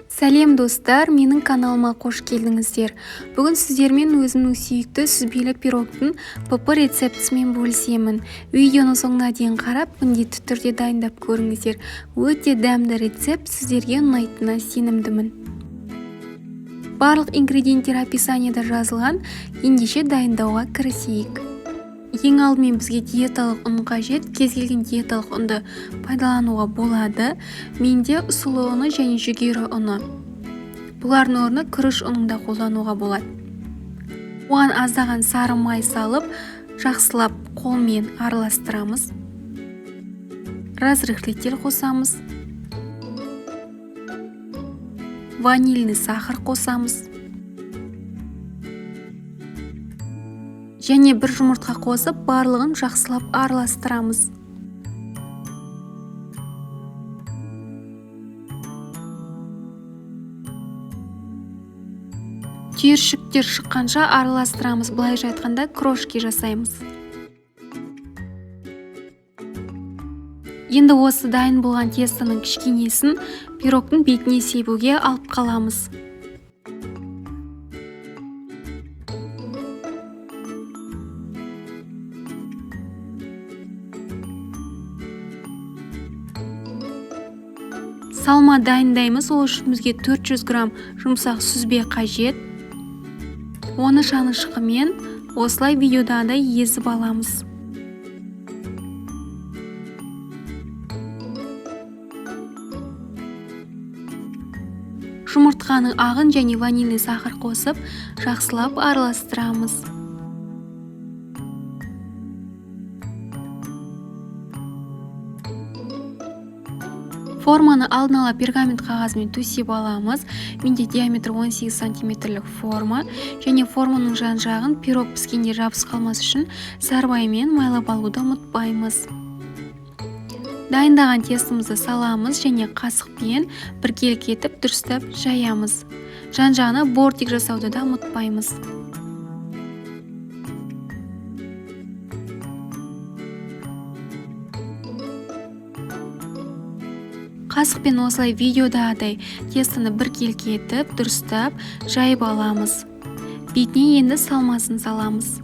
Сәлем достар, менің каналыма қош келдіңіздер. Бүгін сіздермен өзімнің сүйікті сүзбелі пирогтың п рецептісімен бөлісемін. Видеоны соңына дейін қарап, міндетті түрде дайындап көріңіздер. Өте дәмді рецепт, сіздерге ұнайтынына сенімдімін. Барлық ингредиенттер описаниеда жазылған, ендеше дайындауға кірісейік. Ең алдымен бізге диеталық ұн қажет. Кез келген диеталық ұнды пайдалануға болады. Менде сұлы ұны және жүгері ұны. Бұлардың орнына күріш ұнын да қолдануға болады. Оған аздаған сары май салып, жақсылап қолмен араластырамыз. Разрыхлитель қосамыз. Ванильный сахар қосамыз. Және бір жұмыртқа қосып, барлығын жақсылап араластырамыз. Түйіршіктер шыққанша араластырамыз. Былайша айтқанда крошки жасаймыз. Енді осы дайын болған тестоның кішкенесін пирогтың бетіне себуге алып қаламыз. Салма дайындаймыз. Ол үшін бізге 400 грамм жұмсақ сүзбе қажет. Оны шанышқымен осылай видеодағыдай езіп аламыз. Жұмыртқаның ағын және ванильный сахар қосып, жақсылап араластырамыз. Форманы алдын ала пергамент қағазымен төсеп аламыз. Менде диаметрі 18 сантиметрлік форма, және форманың жан-жағын пирог піскенде жабыс қалмас үшін сарбаймен майлап алуды ұмытпаймыз. Дайындаған тестімізді саламыз және қасықпен біркелкі етіп дұрыстап жаямыз. Жан-жағына бортик жасауды да ұмытпаймыз. Қасықпен осылай видеодағыдай тестоны біркелкі етіп дұрыстап жайып аламыз. Бетіне енді салмасын саламыз.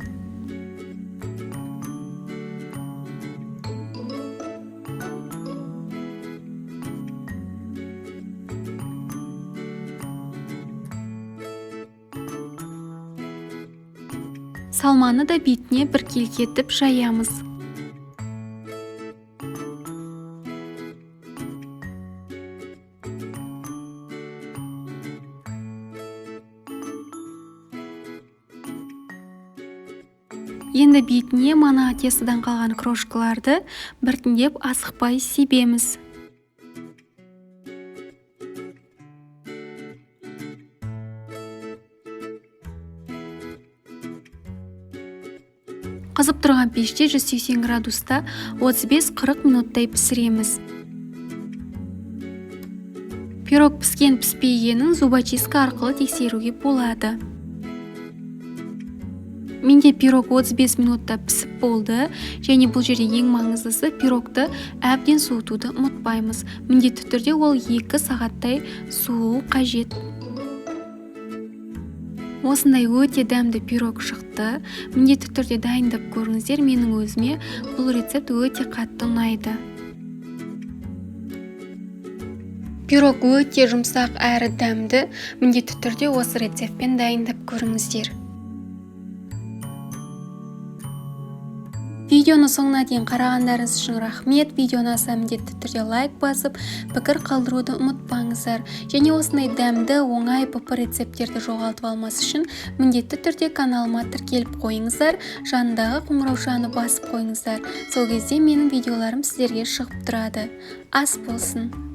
Салманы да бетіне біркелкі етіп жаямыз. Енді бетіне мана тестадан қалған крошкаларды біртіндеп асықпай себеміз. Қызып тұрған пеште 180 градуста 35-40 минуттай пісіреміз. Пирог піскен піспегенін зубочистка арқылы тексеруге болады. Менде пирог 35 минутта пісіп болды, және бұл жерде ең маңыздысы пирогты әбден суытуды ұмытпаймыз. Міндетті түрде ол 2 сағаттай суы қажет. Осындай өте дәмді пирог шықты. Міндетті түрде дайындап көріңіздер. Менің өзіме бұл рецепт өте қатты ұнайды. Пирог өте жұмсақ әрі дәмді. Міндетті түрде осы рецептпен дайындап көріңіздер. Видеоны соңына дейін қарағандарыңыз үшін рахмет. Видеоны аса міндетті түрде лайк басып, пікір қалдыруды ұмытпаңыздар. Және осындай дәмді, оңай п рецепттерді жоғалтып алмас үшін міндетті түрде каналыма тіркеліп қойыңыздар. Жанындағы қоңыраушаны басып қойыңыздар. Сол кезде менің видеоларым сіздерге шығып тұрады. Ас болсын!